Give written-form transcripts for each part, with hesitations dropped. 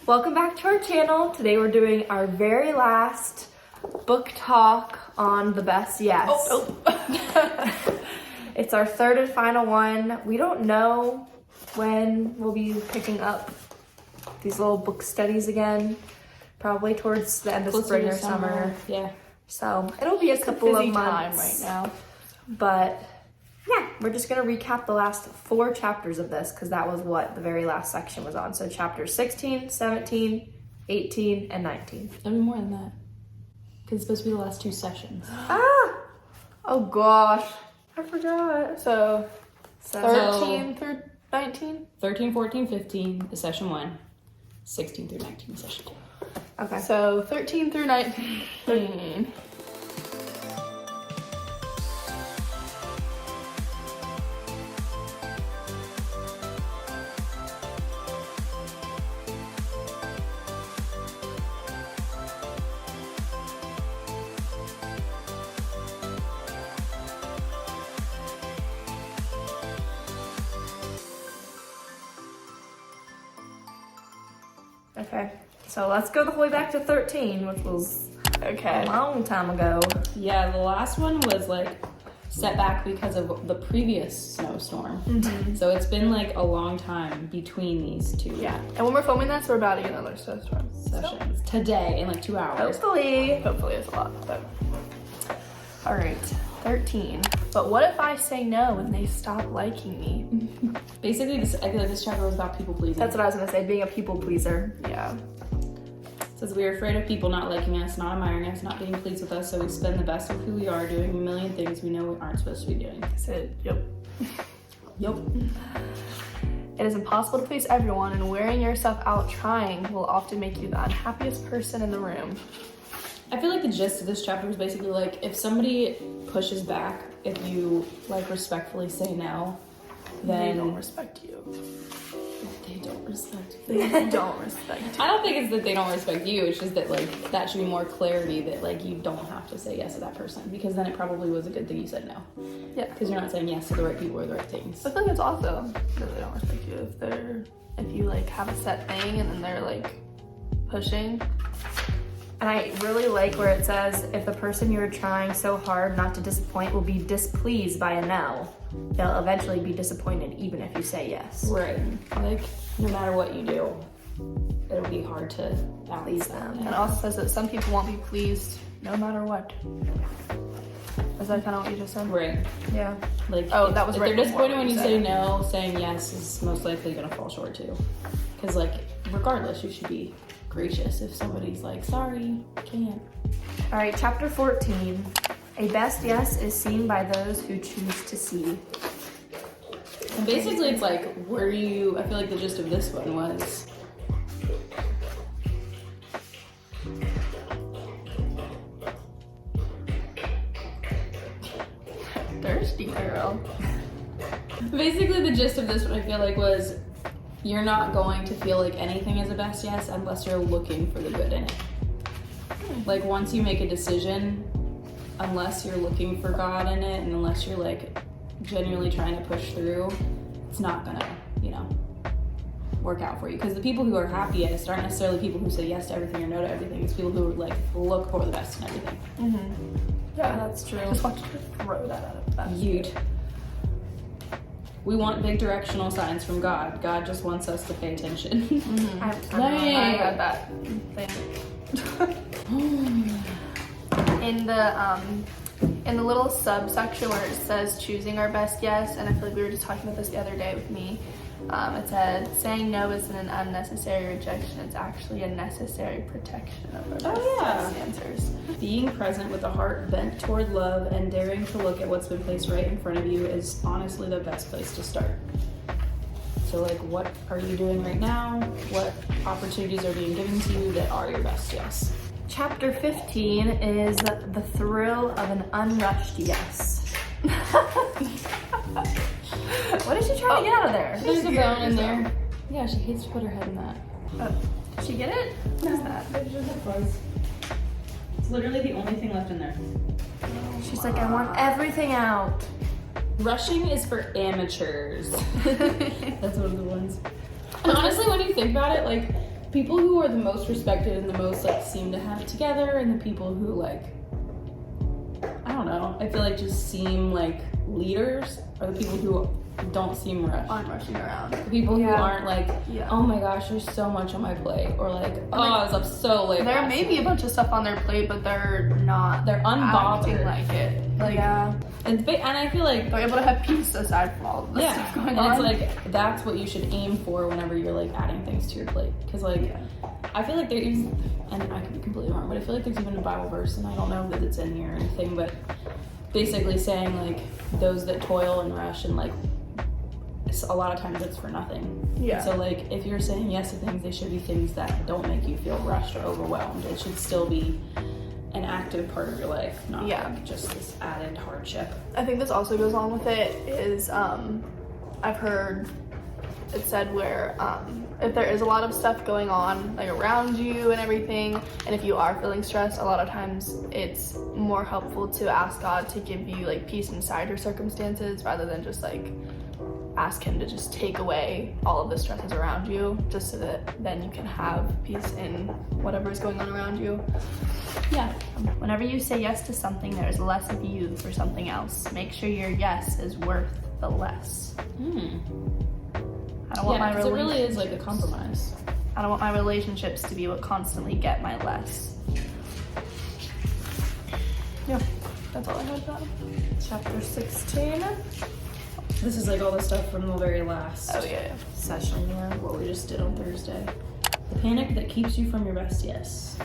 Welcome back to our channel. Today we're doing our very last book talk on The Best Yes. It's our third and final one. We don't know when we'll be picking up these little book studies again. Probably towards the end of spring or summer. Yeah. So it'll be a couple of months time right now. But yeah, we're just gonna recap the last 4 chapters of this because that was what the very last section was on. So chapters 16, 17, 18, and 19. It'll be more than that. Because it's supposed to be the last 2 sessions. Oh gosh, I forgot. So 13 through 19? 13, 14, 15 is session 1. 16 through 19 is session 2. Okay. So 13 through 19. Okay, so let's go the whole way back to 13, which was a long time ago. Yeah, the last one was like set back because of the previous snowstorm. Mm-hmm. So it's been like a long time between these 2. Yeah, and when we're filming this, we're about to get another snowstorm Sessions today in like 2 hours. Hopefully. It's a lot, but All right, 13. but what if I say no and they stop liking me? Basically, I feel like this chapter was about people pleasing. That's what I was gonna say, being a people pleaser. Yeah. It says we are afraid of people not liking us, not admiring us, not being pleased with us, so we spend the best of who we are doing a million things we know we aren't supposed to be doing. I said, yep. Yep. It is impossible to please everyone, and wearing yourself out trying will often make you the unhappiest person in the room. I feel like the gist of this chapter is basically like if somebody pushes back, if you like respectfully say no, then They don't respect you. they don't respect you. They don't respect you. I don't think it's that they don't respect you. It's just that like that should be more clarity that like you don't have to say yes to that person because then it probably was a good thing you said no. Yeah. Because you're not saying yes to the right people or the right things. I feel like it's also that they don't respect you if you like have a set thing and then they're like pushing. And I really like where it says, if the person you're trying so hard not to disappoint will be displeased by a no, they'll eventually be disappointed even if you say yes. Right. Like no matter what you do, it'll be hard to please them. And it also says that some people won't be pleased no matter what. Is that kind of what you just said? Right. Yeah. Like That was if right they're before disappointed what when you you said. say no, saying yes is most likely gonna fall short too. Because like regardless, you should be gracious if somebody's like, sorry, can't. All right, chapter 14. A best yes is seen by those who choose to see. And basically it's like where you, I feel like the gist of this one was Thirsty girl. basically the gist of this one I feel like was you're not going to feel like anything is a best yes unless you're looking for the good in it. Like once you make a decision, unless you're looking for God in it and unless you're like genuinely trying to push through, it's not gonna, work out for you. Because the people who are happiest aren't necessarily people who say yes to everything or no to everything. It's people who like look for the best in everything. Mm-hmm. Yeah, that's true. Just want to throw that out of that. You'd. We want big directional signs from God. God just wants us to pay attention. Mm-hmm. I got that thing. In the little subsection where it says choosing our best yes, and I feel like we were just talking about this the other day with me, it said saying no isn't an unnecessary rejection, it's actually a necessary protection of our best yes answers. Being present with a heart bent toward love and daring to look at what's been placed right in front of you is honestly the best place to start. So like what are you doing right now? What opportunities are being given to you that are your best yes? Chapter 15 is the thrill of an unrushed yes. What is she trying to get out of there? There's a bone in there. Yeah, she hates to put her head in that. Did she get it? What is that? It's literally the only thing left in there. She's like, I want everything out. Rushing is for amateurs. That's one of the ones. And honestly, when you think about it, like, people who are the most respected and the most like seem to have it together, and the people who like, I don't know, I feel like just seem like leaders are the people who don't seem rushed. Aren't rushing around. The people who aren't like, Yeah. oh my gosh, there's so much on my plate, or like, oh, like, I was up so late. There last may be a night. bunch of stuff on their plate, but they're acting unbothered. like it. Like, Yeah. And I feel like they're able to have peace aside from all of this stuff going on. and it's like that's what you should aim for whenever you're like adding things to your plate, because like I feel like there is, and I could be completely wrong, but I feel like there's even a Bible verse, and I don't know that it's in here or anything, but basically saying like those that toil and rush, and like a lot of times it's for nothing. Yeah. So like if you're saying yes to things, they should be things that don't make you feel rushed or overwhelmed. It should still be an active part of your life, not like just this added hardship. I think this also goes along with it is I've heard it said where if there is a lot of stuff going on like around you and everything, and if you are feeling stressed, a lot of times it's more helpful to ask God to give you like peace inside your circumstances rather than just like ask him to just take away all of the stresses around you, just so that then you can have peace in whatever is going on around you. Yeah. Whenever you say yes to something, there is less of you for something else. Make sure your yes is worth the less. I don't want my it really is like a compromise. I don't want my relationships to be what constantly get my less. Yeah, that's all I had about it. Chapter 16. This is like all the stuff from the very last Session, yeah. what we just did on Thursday. The panic that keeps you from your best yes.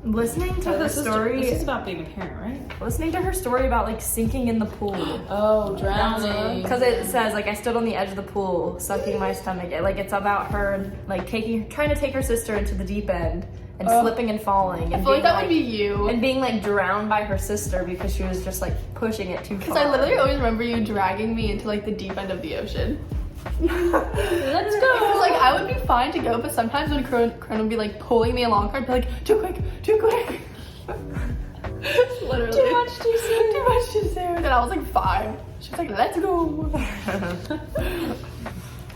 Listening to the story. This is about being a parent, right? Listening to her story about like sinking in the pool. Oh, drowning. Because it says like I stood on the edge of the pool, sucking my stomach. Like it's about her like trying to take her sister into the deep end and slipping and falling. And I feel like that would be you. And being like drowned by her sister because she was just like pushing it too far. Because I literally always remember you dragging me into like the deep end of the ocean. Let's go. Because like I would be fine to go, but sometimes when Kron would be like pulling me along, I'd be like, too quick. Literally. Too much too soon. Too much too soon. And I was like 5. She was like, let's go.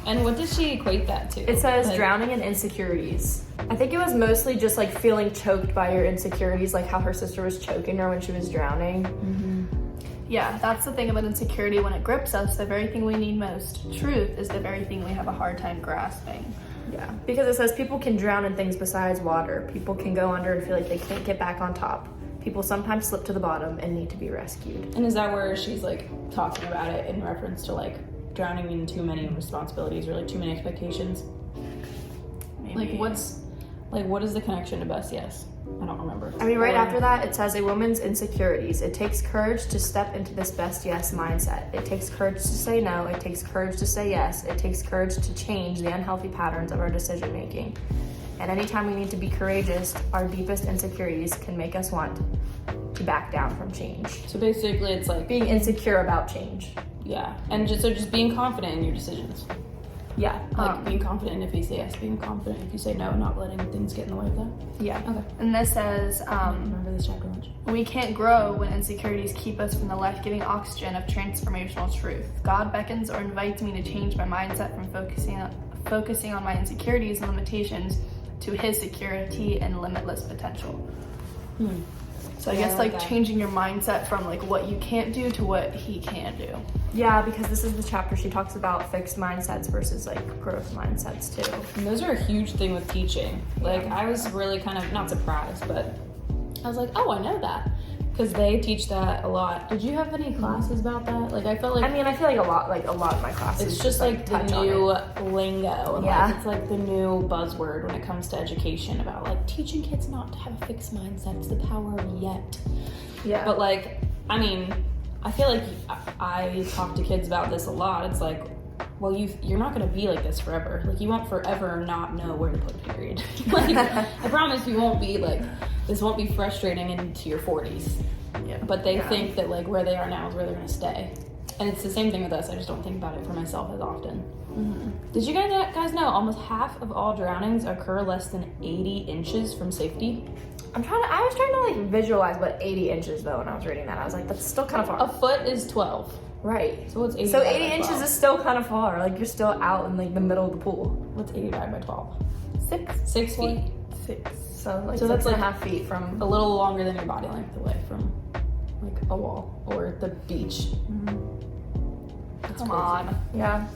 And what does she equate that to? It says drowning in insecurities. I think it was mostly just like feeling choked by your insecurities, like how her sister was choking her when she was drowning. Yeah, that's the thing about insecurity. When it grips us, the very thing we need most, truth, is the very thing we have a hard time grasping. Yeah, because it says people can drown in things besides water. People can go under and feel like they can't get back on top. People sometimes slip to the bottom and need to be rescued. And is that where she's like talking about it in reference to like drowning in too many responsibilities or like too many expectations? Maybe. What is the connection to best yes? I don't remember. I mean, right after that, it says a woman's insecurities. It takes courage to step into this best yes mindset. It takes courage to say no. It takes courage to say yes. It takes courage to change the unhealthy patterns of our decision making. And anytime we need to be courageous, our deepest insecurities can make us want to back down from change. So basically it's like Being insecure about change. yeah, and just being confident in your decisions. Yeah. Like being confident if you say yes, being confident if you say no, not letting things get in the way of that. Yeah. Okay. And this says, Remember this chapter much. we can't grow when insecurities keep us from the life-giving oxygen of transformational truth. God beckons or invites me to change my mindset from focusing on my insecurities and limitations to his security and limitless potential. So I guess like changing your mindset from like what you can't do to what he can do. Yeah, because this is the chapter she talks about fixed mindsets versus like growth mindsets too. And those are a huge thing with teaching. Like I was really kind of not surprised, but I was like, oh, I know that. Because they teach that a lot. Did you have any classes about that? Like I felt like I mean, I feel like a lot of my classes. it's just like the touch on new it. lingo. And Yeah. like, it's like the new buzzword when it comes to education about like teaching kids not to have a fixed mindset. It's the power of yet. Yeah. But like, I mean, I feel like I talk to kids about this a lot. It's like, well, you're not gonna be like this forever. Like you won't forever not know where to put a period. Like I promise you won't be like, this won't be frustrating into your 40s. Yeah. But they think that like where they are now is where they're gonna stay. And it's the same thing with us. I just don't think about it for myself as often. Did you guys know almost half of all drownings occur less than 80 inches from safety? I was trying to like visualize what 80 inches though when I was reading that. I was like, that's still kind of far. A foot is 12. Right. So what's 80 So divided 80 by inches 12? is still kind of far. Like you're still out in like the middle of the pool. What's 80 divided by 12? 6 feet. 6. So like So 6 that's and a like half feet from. A little longer than your body length away from like a wall or the beach. That's Come crazy. on. Yeah.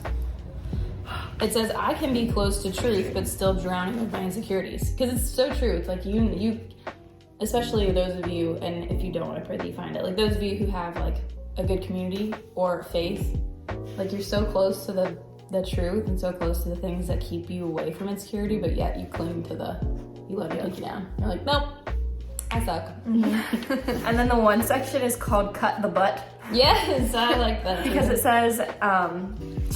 It says I can be close to truth but still drowning with my insecurities. Because it's so true. It's like you, especially those of you, and if you don't, I pray that you find it. Like those of you who have like a good community or faith, like you're so close to the truth and so close to the things that keep you away from insecurity, but yet you cling to you let it take you down. You're like, nope, I suck. And then the one section is called cut the butt. Yes, I like that. Because it says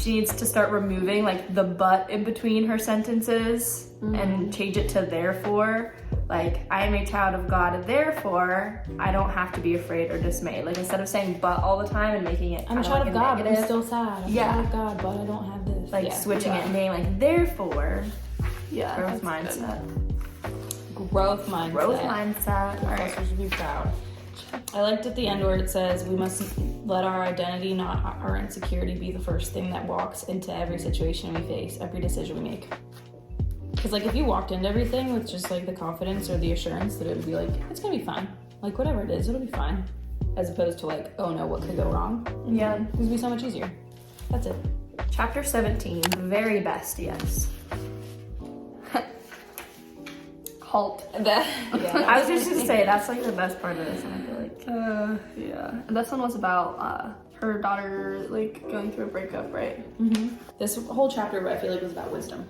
she needs to start removing like the but in between her sentences and change it to therefore. Like, I am a child of God, therefore I don't have to be afraid or dismayed. Like, instead of saying but all the time and making it I'm a child of God, but I'm still sad. I'm a Yeah. child of God, but I don't have this. like switching it and being like therefore. Yeah. Growth that's mindset. Growth mindset. Growth mindset. All right. We should be proud. I liked at the end where it says we must let our identity, not our insecurity, be the first thing that walks into every situation we face, every decision we make. Because like if you walked into everything with just like the confidence or the assurance that it would be like, it's gonna be fine. Like whatever it is, it'll be fine. As opposed to like, oh no, what could go wrong? Yeah. It would be so much easier. That's it. Chapter 17, the very best yes. Halt. Yeah. I was just gonna say that's like the best part of this, and I feel like Yeah. And this one was about her daughter like going through a breakup, right? This whole chapter, I feel like, was about wisdom.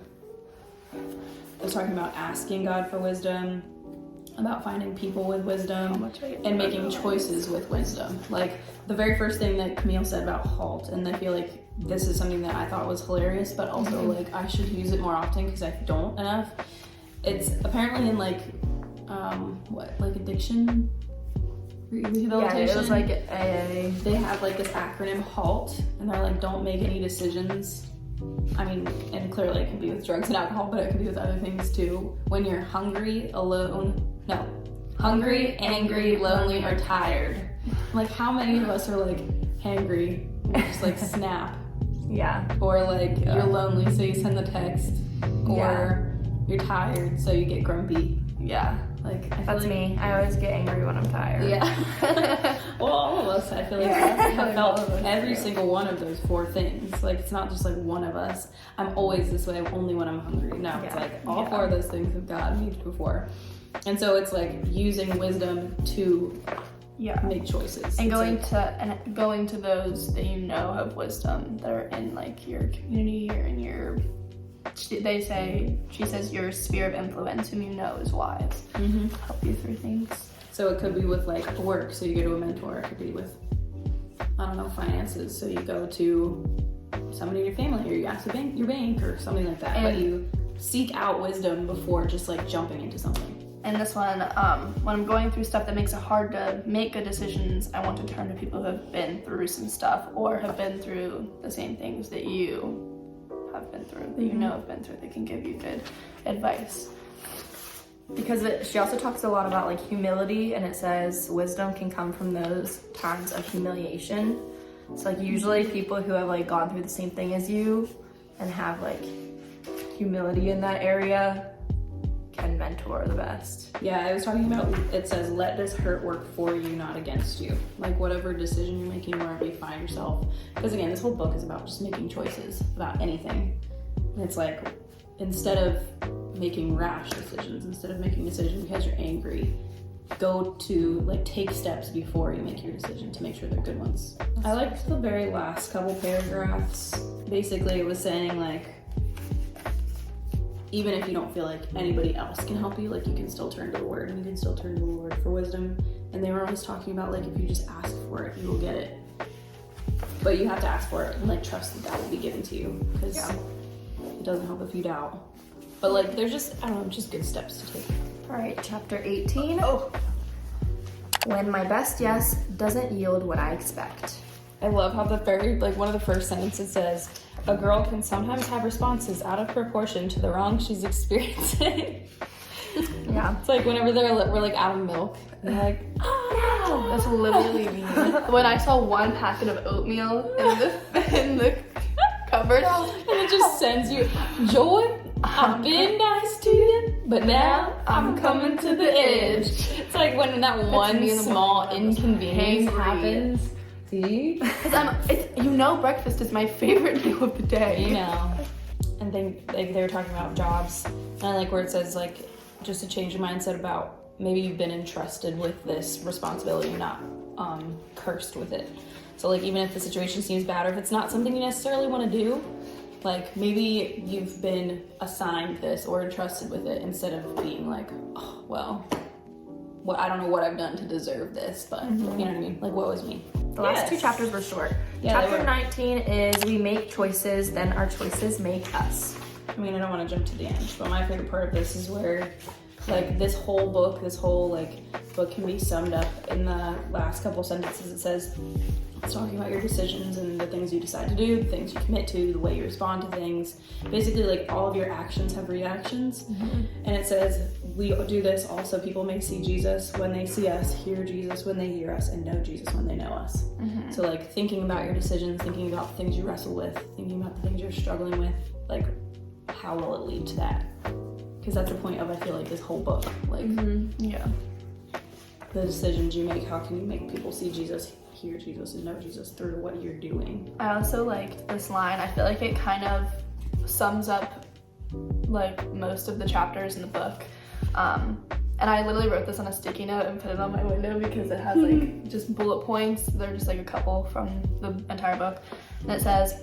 It was talking about asking God for wisdom, about finding people with wisdom, and making choices with wisdom. Like the very first thing that Camille said about halt, and I feel like this is something that I thought was hilarious, but also like I should use it more often because I don't enough. It's apparently in like like addiction rehabilitation. yeah, it was like AA. They have like this acronym HALT, and they're like, don't make any decisions. I mean, and clearly it can be with drugs and alcohol, but it can be with other things too. When you're hungry, angry, lonely, or tired. Like, how many of us are like hangry, just like snap? Yeah. Or like you're lonely, so you send the text. Or you're tired, so you get grumpy. Yeah. Like I feel That's like, me. I always get angry when I'm tired. Yeah. Well, all of us, I feel like, have felt every single one of those 4 things. Like, it's not just like one of us. I'm always this way only when I'm hungry. No, it's like all 4 of those things have gotten me before. And so it's like using wisdom to make choices. And It's going to those that you know have wisdom that are in like your community or in your she says your sphere of influence, whom you know is wise. Help you through things. So it could be with like work, so you go to a mentor. It could be with, I don't know, finances. So you go to somebody in your family, or you ask your bank or something like that. But you seek out wisdom before just like jumping into something. And this one, when I'm going through stuff that makes it hard to make good decisions, I want to turn to people who have been through some stuff or have been through the same things that you have been through, that you know have been through, that can give you good advice. Because she also talks a lot about like humility, and it says wisdom can come from those times of humiliation. So like usually people who have like gone through the same thing as you and have like humility in that area can mentor the best. Yeah, I was talking about, it says, let this hurt work for you, not against you. Like whatever decision you're making, wherever you find yourself. Because again, this whole book is about just making choices about anything. And it's like, instead of making rash decisions, instead of making decisions because you're angry, go to like take steps before you make your decision to make sure they're good ones. I liked the very last couple paragraphs. Basically it was saying like, even if you don't feel like anybody else can help you, like you can still turn to the Word, and you can still turn to the Lord for wisdom. And they were always talking about like, if you just ask for it, you will get it. But you have to ask for it and like trust that will be given to you, because it doesn't help if you doubt. But like, there's just, I don't know, just good steps to take. All right, chapter 18. When my best yes doesn't yield what I expect. I love how the very, like one of the first sentences says, a girl can sometimes have responses out of proportion to the wrong she's experiencing. Yeah. It's like whenever we're like out of milk, and they're like, oh no. That's literally me. When I saw one packet of oatmeal in the cupboard, And it just sends you, Joy, I've been nice to you. but now I'm coming to the edge. It's like when that one me in the small morning. inconvenience Hangry. happens. See? Because breakfast is my favorite meal of the day. You know. And then like they were talking about jobs, and I like where it says like just to change your mindset about maybe you've been entrusted with this responsibility, not cursed with it. So like even if the situation seems bad or if it's not something you necessarily want to do, like maybe you've been assigned this or entrusted with it instead of being like, oh, well, I don't know what I've done to deserve this, but you know what I mean? Like what was me? The last two chapters were short. Yeah, they Chapter were. 19 is we make choices, then our choices make us. I mean, I don't want to jump to the end, but my favorite part of this is where, like, this whole book can be summed up in the last couple sentences. It says, it's talking about your decisions and the things you decide to do, the things you commit to, the way you respond to things. Basically, like, all of your actions have reactions. And it says, we do this also people may see Jesus when they see us, hear Jesus when they hear us, and know Jesus when they know us. So, like, thinking about your decisions, thinking about the things you wrestle with, thinking about the things you're struggling with, like, how will it lead to that? Because that's the point of, I feel like, this whole book. Like, Yeah. the decisions you make, how can you make people see Jesus, hear Jesus, and know Jesus through what you're doing? I also liked this line. I feel like it kind of sums up like most of the chapters in the book. And I literally wrote this on a sticky note and put it on my window because it has like just bullet points. They're just like a couple from the entire book. And it says,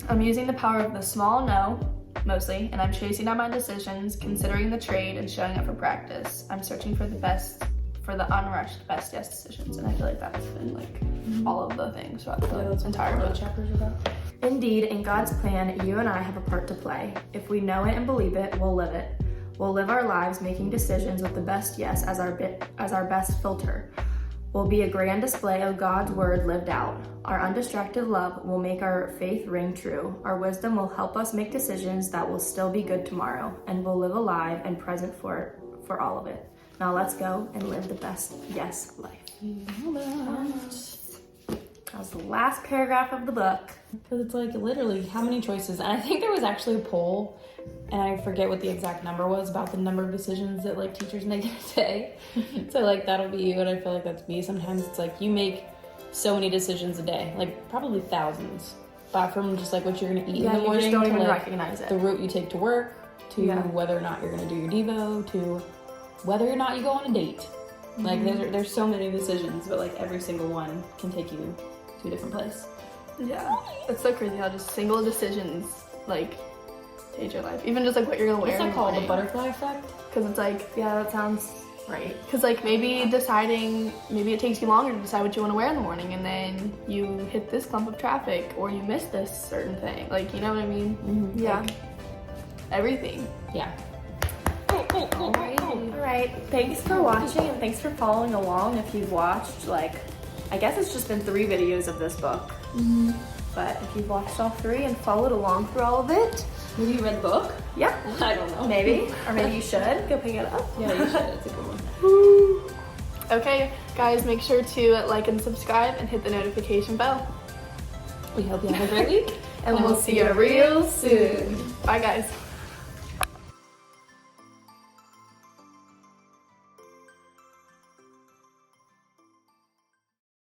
I'm using the power of the small no, mostly, and I'm chasing down my decisions, considering the trade and showing up for practice. I'm searching for the unrushed best yes decisions. And I feel like that's been like all of the things throughout the entire book. Chapters about. Indeed, in God's plan, you and I have a part to play. If we know it and believe it, we'll live it. We'll live our lives making decisions with the best yes as our best filter. We'll be a grand display of God's word lived out. Our undistracted love will make our faith ring true. Our wisdom will help us make decisions that will still be good tomorrow, and we'll live alive and present for all of it. Now let's go and live the best yes life. That was the last paragraph of the book. Because it's like literally how many choices. And I think there was actually a poll, and I forget what the exact number was, about the number of decisions that like teachers make in a day. So like that'll be you, and I feel like that's me. Sometimes it's like you make so many decisions a day, like probably thousands, but from just like what you're gonna eat in the you morning just don't to even like recognize it. the route you take to work, to whether or not you're gonna do your Devo, to whether or not you go on a date. Like there's so many decisions, but like every single one can take you to a different place. Yeah, it's so crazy how just single decisions like change your life. Even just like what you're gonna wear. What's that called? The butterfly effect? Because it's like, Yeah, that sounds right. because like maybe it takes you longer to decide what you want to wear in the morning, and then you hit this clump of traffic or you miss this certain thing. Like, you know what I mean? Yeah. Like, everything. Yeah. All right. Thanks for watching and thanks for following along. If you've watched, like, I guess it's just been 3 videos of this book. But if you've watched all 3 and followed along through all of it, Maybe you read the book? yeah, I don't know. maybe. Or maybe you should go pick it up. Yeah, you should. It's a good one. Okay, guys, make sure to like and subscribe and hit the notification bell. We hope you have a great week. And we'll see you real soon. Bye, guys.